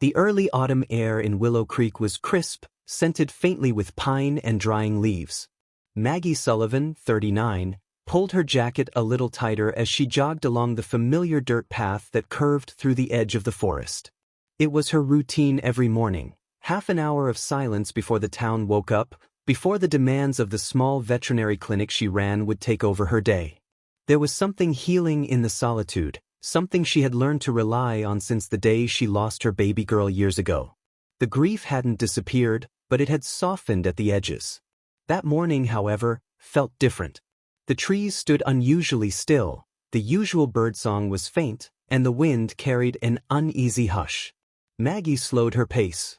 The early autumn air in Willow Creek was crisp, scented faintly with pine and drying leaves. Maggie Sullivan, 39, pulled her jacket a little tighter as she jogged along the familiar dirt path that curved through the edge of the forest. It was her routine every morning, half an hour of silence before the town woke up, before the demands of the small veterinary clinic she ran would take over her day. There was something healing in the solitude, something she had learned to rely on since the day she lost her baby girl years ago. The grief hadn't disappeared, but it had softened at the edges. That morning, however, felt different. The trees stood unusually still, the usual birdsong was faint, and the wind carried an uneasy hush. Maggie slowed her pace.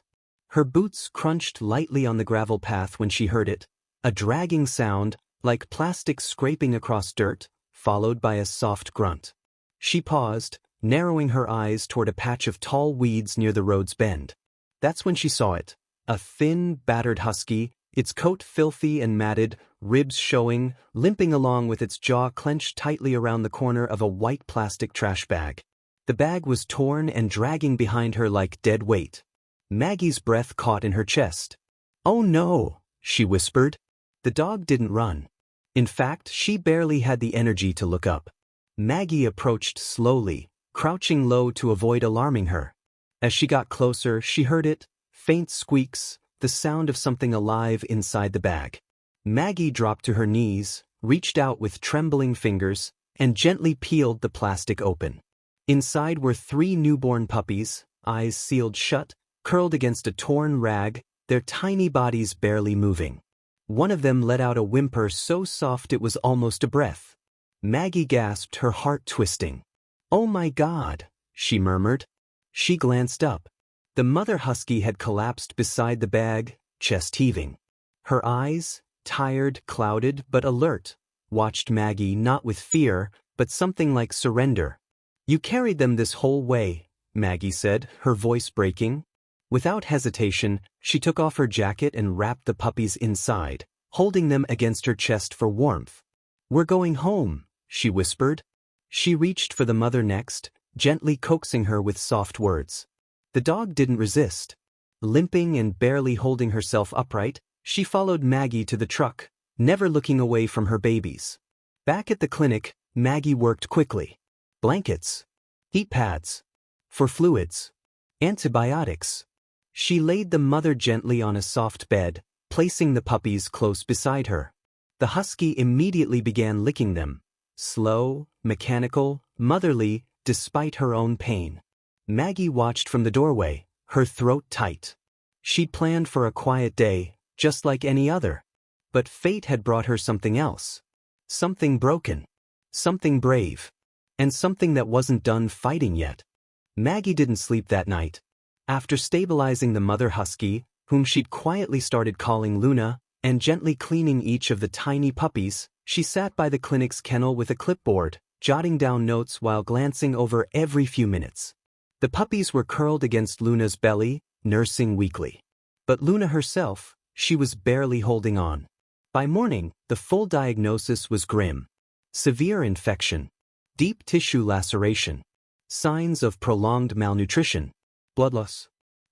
Her boots crunched lightly on the gravel path when she heard it, a dragging sound, like plastic scraping across dirt, followed by a soft grunt. She paused, narrowing her eyes toward a patch of tall weeds near the road's bend. That's when she saw it, a thin, battered husky, its coat filthy and matted, ribs showing, limping along with its jaw clenched tightly around the corner of a white plastic trash bag. The bag was torn and dragging behind her like dead weight. Maggie's breath caught in her chest. "Oh no," she whispered. The dog didn't run. In fact, she barely had the energy to look up. Maggie approached slowly, crouching low to avoid alarming her. As she got closer, she heard it, faint squeaks, the sound of something alive inside the bag. Maggie dropped to her knees, reached out with trembling fingers, and gently peeled the plastic open. Inside were 3 newborn puppies, eyes sealed shut, curled against a torn rag, their tiny bodies barely moving. One of them let out a whimper so soft it was almost a breath. Maggie gasped, her heart twisting. "Oh my God," she murmured. She glanced up. The mother husky had collapsed beside the bag, chest heaving. Her eyes, tired, clouded, but alert, watched Maggie not with fear, but something like surrender. "You carried them this whole way," Maggie said, her voice breaking. Without hesitation, she took off her jacket and wrapped the puppies inside, holding them against her chest for warmth. "We're going home," she whispered. She reached for the mother next, gently coaxing her with soft words. The dog didn't resist. Limping and barely holding herself upright, she followed Maggie to the truck, never looking away from her babies. Back at the clinic, Maggie worked quickly. Blankets, heat pads, for fluids, antibiotics. She laid the mother gently on a soft bed, placing the puppies close beside her. The husky immediately began licking them, slow, mechanical, motherly, despite her own pain. Maggie watched from the doorway, her throat tight. She'd planned for a quiet day, just like any other. But fate had brought her something else. Something broken. Something brave. And something that wasn't done fighting yet. Maggie didn't sleep that night. After stabilizing the mother husky, whom she'd quietly started calling Luna, and gently cleaning each of the tiny puppies, she sat by the clinic's kennel with a clipboard, jotting down notes while glancing over every few minutes. The puppies were curled against Luna's belly, nursing weakly. But Luna herself, she was barely holding on. By morning, the full diagnosis was grim. Severe infection, deep tissue laceration, signs of prolonged malnutrition, blood loss,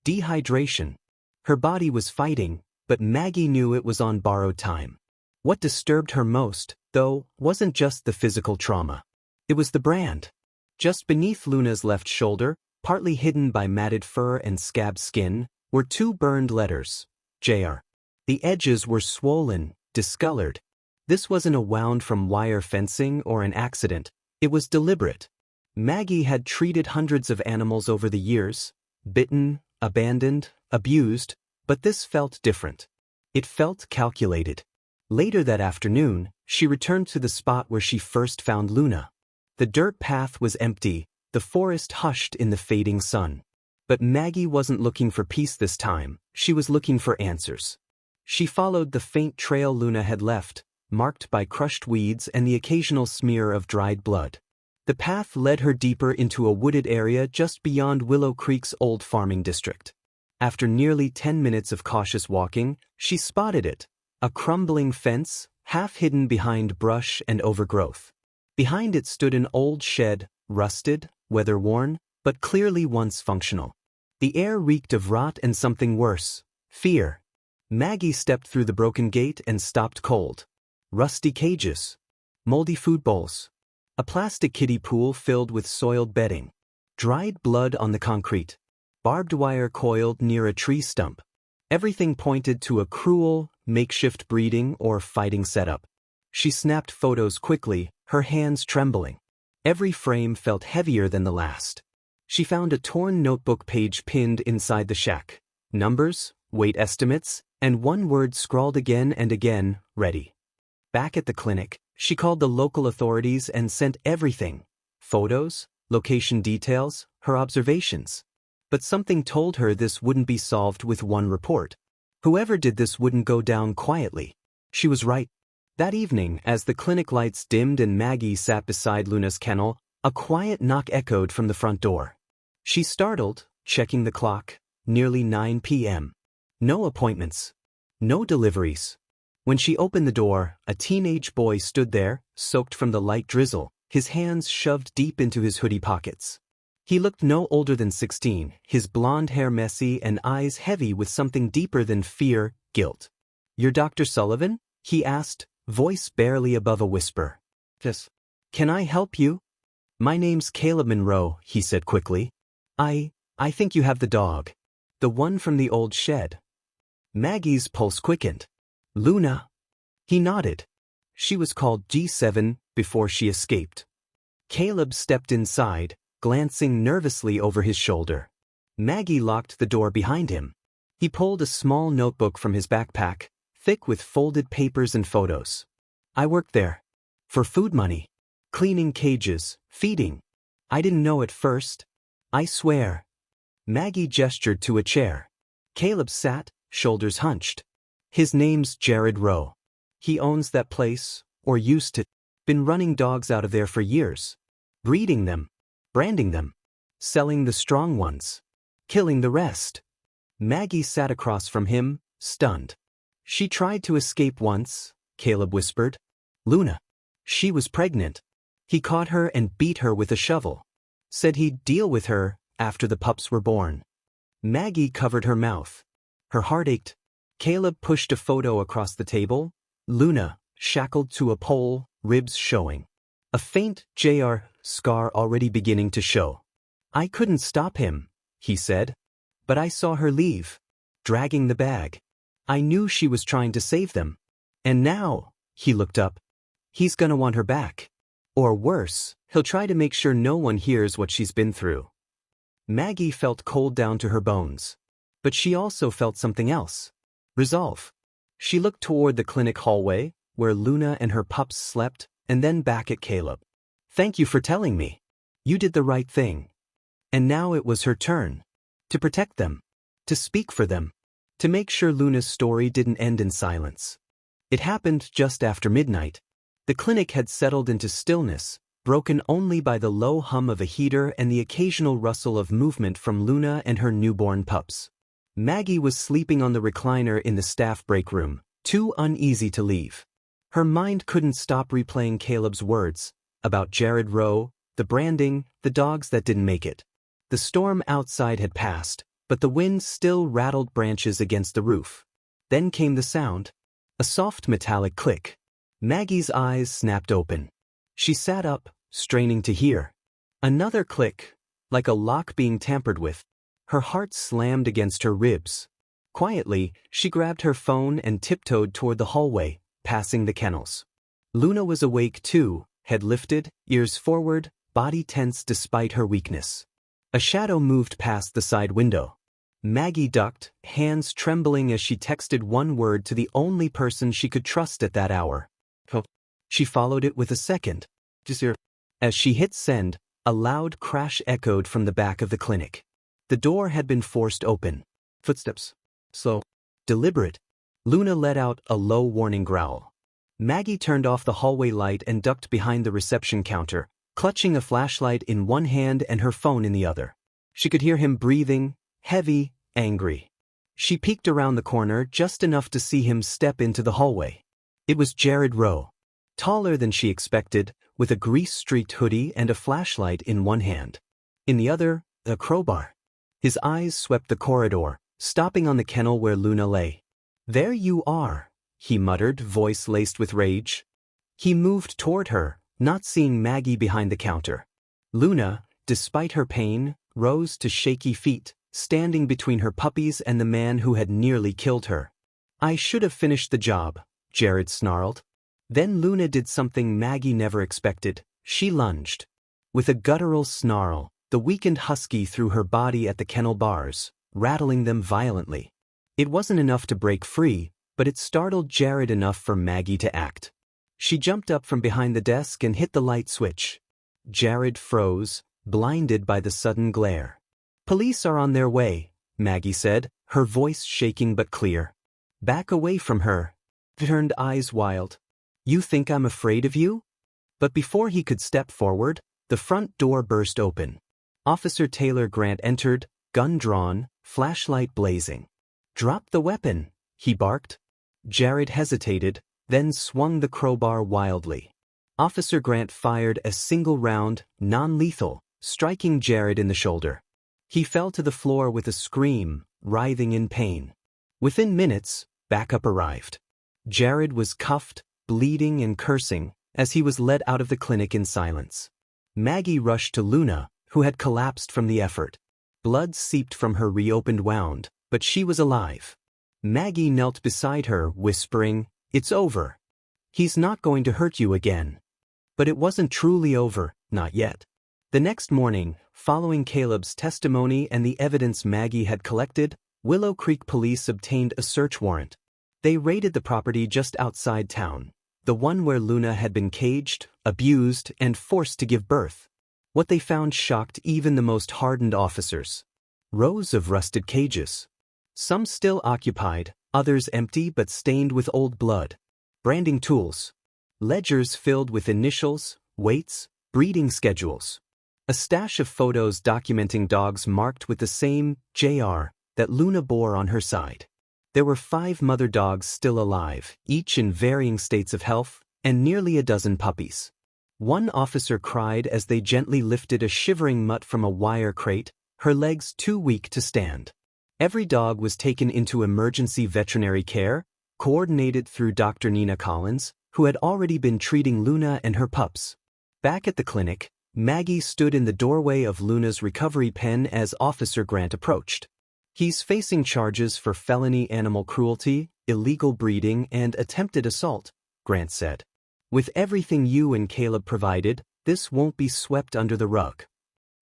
dehydration. Her body was fighting, but Maggie knew it was on borrowed time. What disturbed her most, though, wasn't just the physical trauma. It was the brand. Just beneath Luna's left shoulder, partly hidden by matted fur and scabbed skin, were 2 burned letters, JR. The edges were swollen, discolored. This wasn't a wound from wire fencing or an accident. It was deliberate. Maggie had treated hundreds of animals over the years, bitten, abandoned, abused, but this felt different. It felt calculated. Later that afternoon, she returned to the spot where she first found Luna. The dirt path was empty, the forest hushed in the fading sun. But Maggie wasn't looking for peace this time, she was looking for answers. She followed the faint trail Luna had left, marked by crushed weeds and the occasional smear of dried blood. The path led her deeper into a wooded area just beyond Willow Creek's old farming district. After nearly 10 minutes of cautious walking, she spotted it, a crumbling fence, half hidden behind brush and overgrowth. Behind it stood an old shed, rusted, weather-worn, but clearly once functional. The air reeked of rot and something worse, fear. Maggie stepped through the broken gate and stopped cold. Rusty cages. Moldy food bowls. A plastic kiddie pool filled with soiled bedding. Dried blood on the concrete. Barbed wire coiled near a tree stump. Everything pointed to a cruel, makeshift breeding or fighting setup. She snapped photos quickly, her hands trembling. Every frame felt heavier than the last. She found a torn notebook page pinned inside the shack. Numbers, weight estimates, and one word scrawled again and again, ready. Back at the clinic, she called the local authorities and sent everything. Photos, location details, her observations. But something told her this wouldn't be solved with one report. Whoever did this wouldn't go down quietly. She was right. That evening, as the clinic lights dimmed and Maggie sat beside Luna's kennel, a quiet knock echoed from the front door. She startled, checking the clock. Nearly 9 p.m. No appointments. No deliveries. When she opened the door, a teenage boy stood there, soaked from the light drizzle, his hands shoved deep into his hoodie pockets. He looked no older than 16, his blonde hair messy and eyes heavy with something deeper than fear, guilt. "You're Dr. Sullivan?" he asked, voice barely above a whisper. "Yes. Can I help you?" "My name's Caleb Monroe," he said quickly. I think you have the dog. The one from the old shed." Maggie's pulse quickened. "Luna." He nodded. She was called G7 before she escaped. Caleb stepped inside, glancing nervously over his shoulder. Maggie locked the door behind him. He pulled a small notebook from his backpack, thick with folded papers and photos. "I worked there. For food money. Cleaning cages, feeding. I didn't know at first. I swear." Maggie gestured to a chair. Caleb sat, shoulders hunched. "His name's Jared Rowe. He owns that place, or used to. Been running dogs out of there for years. Breeding them. Branding them. Selling the strong ones. Killing the rest." Maggie sat across from him, stunned. "She tried to escape once," Caleb whispered. "Luna. She was pregnant. He caught her and beat her with a shovel. Said he'd deal with her after the pups were born." Maggie covered her mouth. Her heart ached. Caleb pushed a photo across the table. Luna, shackled to a pole, ribs showing. A faint JR scar already beginning to show. "I couldn't stop him," he said. "But I saw her leave, dragging the bag. I knew she was trying to save them. And now," he looked up, "he's gonna want her back. Or worse, he'll try to make sure no one hears what she's been through." Maggie felt cold down to her bones. But she also felt something else. Resolve. She looked toward the clinic hallway, where Luna and her pups slept, and then back at Caleb. "Thank you for telling me. You did the right thing." And now it was her turn. To protect them. To speak for them. To make sure Luna's story didn't end in silence. It happened just after midnight. The clinic had settled into stillness, broken only by the low hum of a heater and the occasional rustle of movement from Luna and her newborn pups. Maggie was sleeping on the recliner in the staff break room, too uneasy to leave. Her mind couldn't stop replaying Caleb's words about Jared Rowe, the branding, the dogs that didn't make it. The storm outside had passed, but the wind still rattled branches against the roof. Then came the sound. A soft metallic click. Maggie's eyes snapped open. She sat up, straining to hear. Another click, like a lock being tampered with. Her heart slammed against her ribs. Quietly, she grabbed her phone and tiptoed toward the hallway, passing the kennels. Luna was awake too, head lifted, ears forward, body tense despite her weakness. A shadow moved past the side window. Maggie ducked, hands trembling as she texted one word to the only person she could trust at that hour. She followed it with a second. As she hit send, a loud crash echoed from the back of the clinic. The door had been forced open. Footsteps. Slow. Deliberate. Luna let out a low warning growl. Maggie turned off the hallway light and ducked behind the reception counter, clutching a flashlight in one hand and her phone in the other. She could hear him breathing, heavy, angry. She peeked around the corner just enough to see him step into the hallway. It was Jared Rowe. Taller than she expected, with a grease-streaked hoodie and a flashlight in one hand. In the other, a crowbar. His eyes swept the corridor, stopping on the kennel where Luna lay. "There you are," he muttered, voice laced with rage. He moved toward her, not seeing Maggie behind the counter. Luna, despite her pain, rose to shaky feet, standing between her puppies and the man who had nearly killed her. "I should have finished the job," Jared snarled. Then Luna did something Maggie never expected. She lunged. With a guttural snarl, the weakened husky threw her body at the kennel bars, rattling them violently. It wasn't enough to break free, but it startled Jared enough for Maggie to act. She jumped up from behind the desk and hit the light switch. Jared froze, blinded by the sudden glare. "Police are on their way," Maggie said, her voice shaking but clear. "Back away from her." Turned eyes wild. "You think I'm afraid of you?" But before he could step forward, the front door burst open. Officer Taylor Grant entered, gun drawn, flashlight blazing. "Drop the weapon," he barked. Jared hesitated, then swung the crowbar wildly. Officer Grant fired a single round, non-lethal, striking Jared in the shoulder. He fell to the floor with a scream, writhing in pain. Within minutes, backup arrived. Jared was cuffed, bleeding and cursing, as he was led out of the clinic in silence. Maggie rushed to Luna, who had collapsed from the effort. Blood seeped from her reopened wound, but she was alive. Maggie knelt beside her, whispering, "It's over. He's not going to hurt you again." But it wasn't truly over, not yet. The next morning, following Caleb's testimony and the evidence Maggie had collected, Willow Creek police obtained a search warrant. They raided the property just outside town, the one where Luna had been caged, abused, and forced to give birth. What they found shocked even the most hardened officers. Rows of rusted cages. Some still occupied, others empty but stained with old blood. Branding tools. Ledgers filled with initials, weights, breeding schedules. A stash of photos documenting dogs marked with the same JR that Luna bore on her side. There were 5 mother dogs still alive, each in varying states of health, and nearly a dozen puppies. One officer cried as they gently lifted a shivering mutt from a wire crate, her legs too weak to stand. Every dog was taken into emergency veterinary care, coordinated through Dr. Nina Collins, who had already been treating Luna and her pups. Back at the clinic, Maggie stood in the doorway of Luna's recovery pen as Officer Grant approached. "He's facing charges for felony animal cruelty, illegal breeding, and attempted assault," Grant said. "With everything you and Caleb provided, this won't be swept under the rug."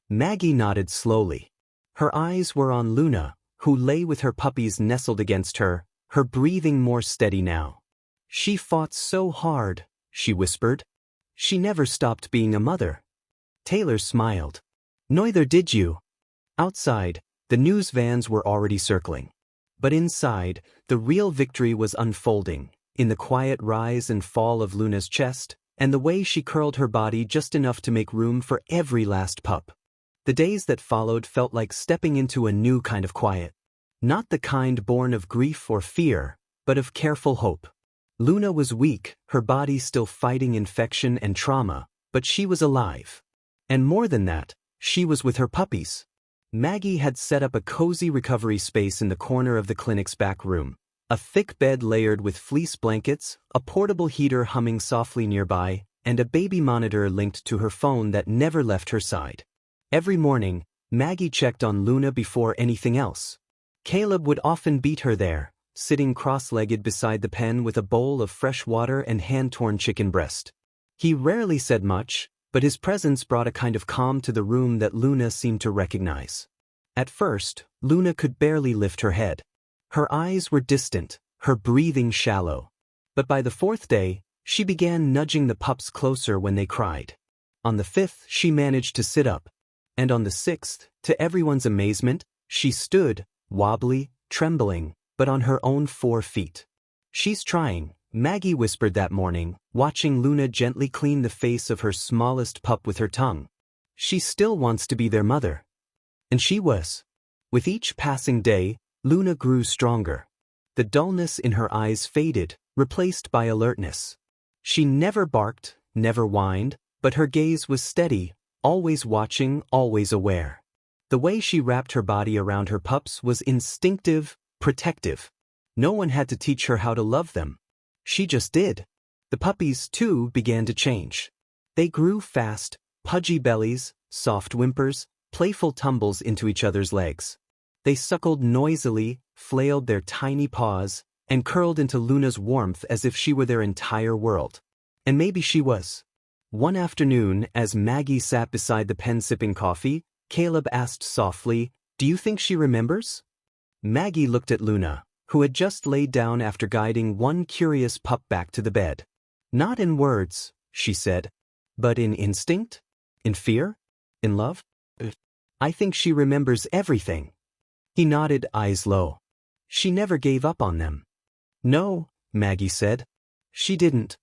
Maggie nodded slowly. Her eyes were on Luna, who lay with her puppies nestled against her, her breathing more steady now. "She fought so hard," she whispered. "She never stopped being a mother." Taylor smiled. "Neither did you." Outside, the news vans were already circling. But inside, the real victory was unfolding, in the quiet rise and fall of Luna's chest, and the way she curled her body just enough to make room for every last pup. The days that followed felt like stepping into a new kind of quiet. Not the kind born of grief or fear, but of careful hope. Luna was weak, her body still fighting infection and trauma, but she was alive. And more than that, she was with her puppies. Maggie had set up a cozy recovery space in the corner of the clinic's back room. A thick bed layered with fleece blankets, a portable heater humming softly nearby, and a baby monitor linked to her phone that never left her side. Every morning, Maggie checked on Luna before anything else. Caleb would often beat her there, sitting cross-legged beside the pen with a bowl of fresh water and hand-torn chicken breast. He rarely said much, but his presence brought a kind of calm to the room that Luna seemed to recognize. At first, Luna could barely lift her head. Her eyes were distant, her breathing shallow. But by the 4th day, she began nudging the pups closer when they cried. On the 5th, she managed to sit up. And on the 6th, to everyone's amazement, she stood, wobbly, trembling, but on her own 4 feet. "She's trying," Maggie whispered that morning, watching Luna gently clean the face of her smallest pup with her tongue. "She still wants to be their mother." And she was. With each passing day, Luna grew stronger. The dullness in her eyes faded, replaced by alertness. She never barked, never whined, but her gaze was steady, always watching, always aware. The way she wrapped her body around her pups was instinctive, protective. No one had to teach her how to love them. She just did. The puppies, too, began to change. They grew fast, pudgy bellies, soft whimpers, playful tumbles into each other's legs. They suckled noisily, flailed their tiny paws, and curled into Luna's warmth as if she were their entire world. And maybe she was. One afternoon, as Maggie sat beside the pen sipping coffee, Caleb asked softly, "Do you think she remembers?" Maggie looked at Luna, who had just laid down after guiding one curious pup back to the bed. "Not in words," she said, "but in instinct? In fear? In love? I think she remembers everything." He nodded, eyes low. "She never gave up on them." "No," Maggie said. "She didn't."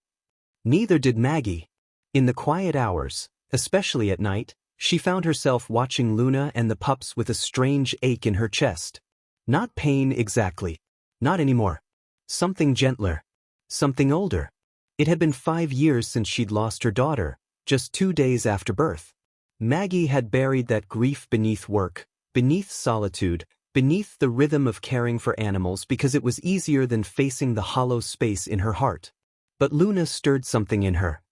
Neither did Maggie. In the quiet hours, especially at night, she found herself watching Luna and the pups with a strange ache in her chest. Not pain exactly. Not anymore. Something gentler. Something older. It had been 5 years since she'd lost her daughter, just 2 days after birth. Maggie had buried that grief beneath work, beneath solitude, beneath the rhythm of caring for animals because it was easier than facing the hollow space in her heart. But Luna stirred something in her.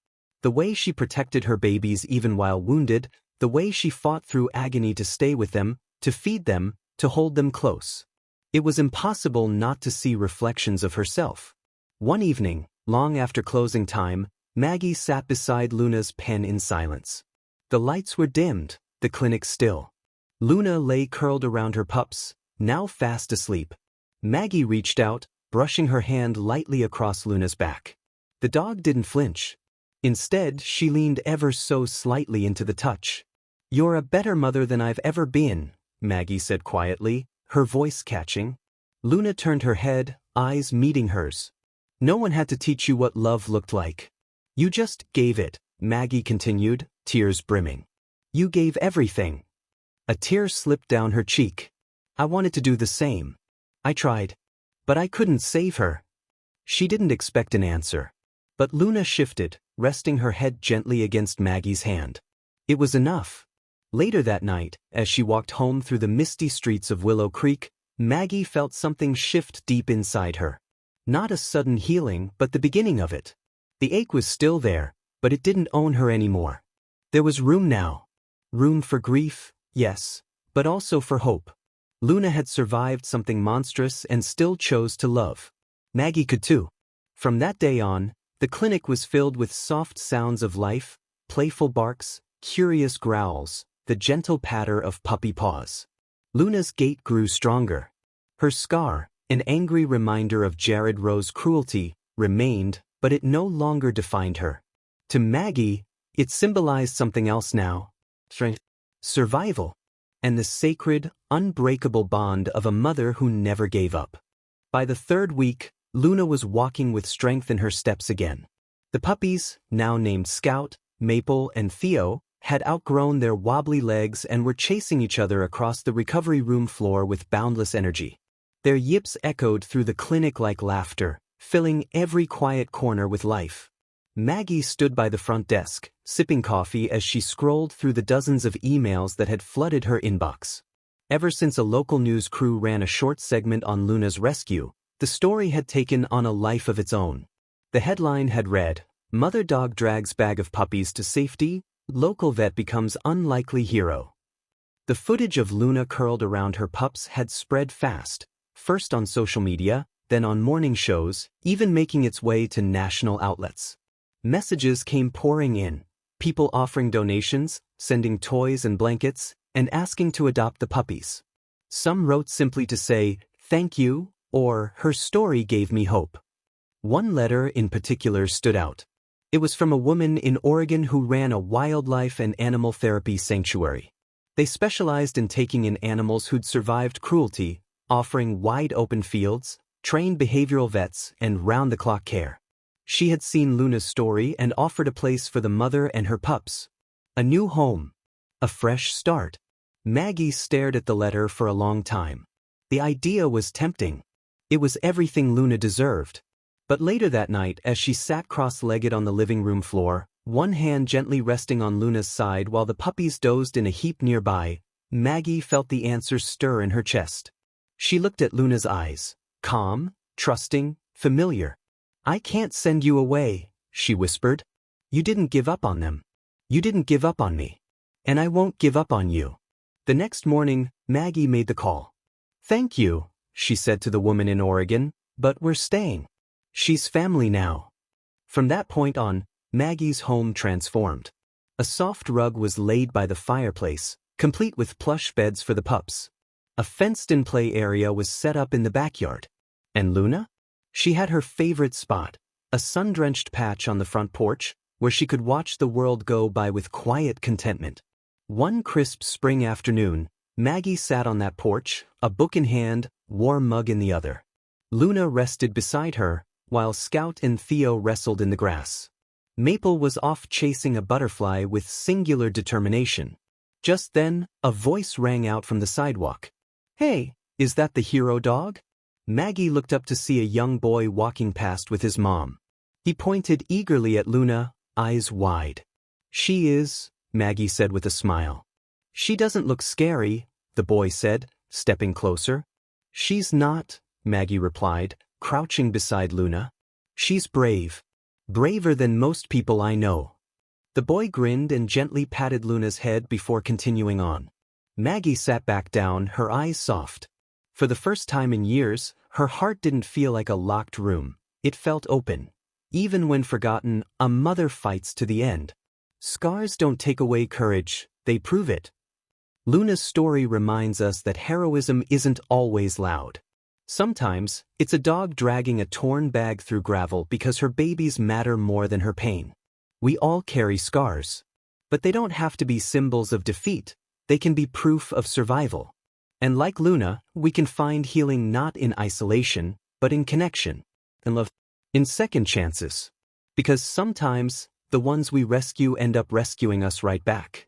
The way she protected her babies even while wounded, the way she fought through agony to stay with them, to feed them, to hold them close. It was impossible not to see reflections of herself. One evening, long after closing time, Maggie sat beside Luna's pen in silence. The lights were dimmed, the clinic still. Luna lay curled around her pups, now fast asleep. Maggie reached out, brushing her hand lightly across Luna's back. The dog didn't flinch. Instead, she leaned ever so slightly into the touch. "You're a better mother than I've ever been," Maggie said quietly, her voice catching. Luna turned her head, eyes meeting hers. "No one had to teach you what love looked like. You just gave it," Maggie continued, tears brimming. "You gave everything." A tear slipped down her cheek. "I wanted to do the same. I tried. But I couldn't save her." She didn't expect an answer. But Luna shifted, resting her head gently against Maggie's hand. It was enough. Later that night, as she walked home through the misty streets of Willow Creek, Maggie felt something shift deep inside her. Not a sudden healing, but the beginning of it. The ache was still there, but it didn't own her anymore. There was room now. Room for grief, yes, but also for hope. Luna had survived something monstrous and still chose to love. Maggie could too. From that day on, the clinic was filled with soft sounds of life, playful barks, curious growls, the gentle patter of puppy paws. Luna's gait grew stronger. Her scar, an angry reminder of Jared Rowe's cruelty, remained, but it no longer defined her. To Maggie, it symbolized something else now. Strength, survival, and the sacred, unbreakable bond of a mother who never gave up. By the 3rd week, Luna was walking with strength in her steps again. The puppies, now named Scout, Maple, and Theo, had outgrown their wobbly legs and were chasing each other across the recovery room floor with boundless energy. Their yips echoed through the clinic like laughter, filling every quiet corner with life. Maggie stood by the front desk, sipping coffee as she scrolled through the dozens of emails that had flooded her inbox. Ever since a local news crew ran a short segment on Luna's rescue, the story had taken on a life of its own. The headline had read, "Mother Dog Drags Bag of Puppies to Safety, Local Vet Becomes Unlikely Hero." The footage of Luna curled around her pups had spread fast, first on social media, then on morning shows, even making its way to national outlets. Messages came pouring in, people offering donations, sending toys and blankets, and asking to adopt the puppies. Some wrote simply to say, "Thank you," or "Her story gave me hope." One letter in particular stood out. It was from a woman in Oregon who ran a wildlife and animal therapy sanctuary. They specialized in taking in animals who'd survived cruelty, offering wide-open fields, trained behavioral vets, and round-the-clock care. She had seen Luna's story and offered a place for the mother and her pups. A new home. A fresh start. Maggie stared at the letter for a long time. The idea was tempting. It was everything Luna deserved. But later that night, as she sat cross-legged on the living room floor, one hand gently resting on Luna's side while the puppies dozed in a heap nearby, Maggie felt the answer stir in her chest. She looked at Luna's eyes, calm, trusting, familiar. "I can't send you away," she whispered. "You didn't give up on them. You didn't give up on me. And I won't give up on you." The next morning, Maggie made the call. "Thank you," she said to the woman in Oregon, "but we're staying. She's family now." From that point on, Maggie's home transformed. A soft rug was laid by the fireplace, complete with plush beds for the pups. A fenced-in play area was set up in the backyard. And Luna? She had her favorite spot, a sun-drenched patch on the front porch, where she could watch the world go by with quiet contentment. One crisp spring afternoon, Maggie sat on that porch, a book in hand, warm mug in the other. Luna rested beside her, while Scout and Theo wrestled in the grass. Maple was off chasing a butterfly with singular determination. Just then, a voice rang out from the sidewalk. "Hey, is that the hero dog?" Maggie looked up to see a young boy walking past with his mom. He pointed eagerly at Luna, eyes wide. "She is," Maggie said with a smile. "She doesn't look scary," the boy said, stepping closer. "She's not," Maggie replied, crouching beside Luna. "She's brave. Braver than most people I know." The boy grinned and gently patted Luna's head before continuing on. Maggie sat back down, her eyes soft. For the first time in years, her heart didn't feel like a locked room. It felt open. Even when forgotten, a mother fights to the end. Scars don't take away courage, they prove it. Luna's story reminds us that heroism isn't always loud. Sometimes, it's a dog dragging a torn bag through gravel because her babies matter more than her pain. We all carry scars. But they don't have to be symbols of defeat, they can be proof of survival. And like Luna, we can find healing not in isolation, but in connection, in love, in second chances. Because sometimes, the ones we rescue end up rescuing us right back.